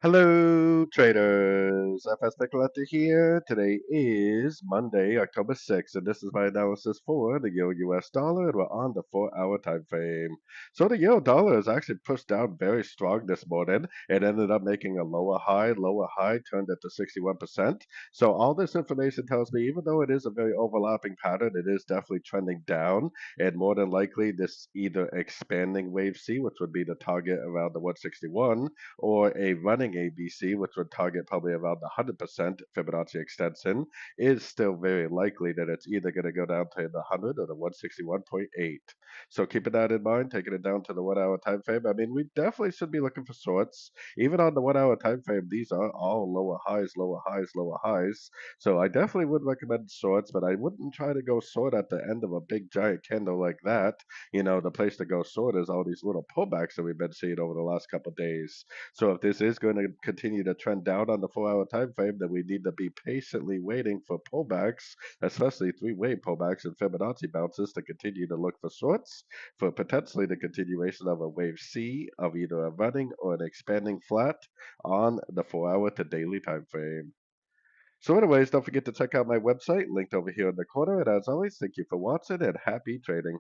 Hello, traders. FX Pip Collector here. Today is Monday, October 6th, and this is my analysis for the Euro-US dollar, and we're on the 4-hour time frame. So the Euro dollar is actually pushed down very strong this morning. It ended up making a lower high, turned it to 61%. So all this information tells me, even though it is a very overlapping pattern, it is definitely trending down, and more than likely this either expanding wave C, which would be the target around the 161, or a running ABC, which would target probably around the 100% Fibonacci extension, is still very likely that it's either going to go down to the 100 or the 161.8. So keeping that in mind, taking it down to the 1 hour time frame, I mean, we definitely should be looking for shorts. Even on the 1 hour time frame, these are all lower highs, lower highs, lower highs. So I definitely would recommend shorts, but I wouldn't try to go short at the end of a big giant candle like that. The place to go short is all these little pullbacks that we've been seeing over the last couple of days. So if this is going to continue to trend down on the 4 hour time frame, then we need to be patiently waiting for pullbacks, especially three-way pullbacks and Fibonacci bounces to continue to look for shorts for potentially the continuation of a wave C of either a running or an expanding flat on the 4 hour to daily time frame. So anyways, don't forget to check out my website linked over here in the corner. And as always, thank you for watching and happy trading.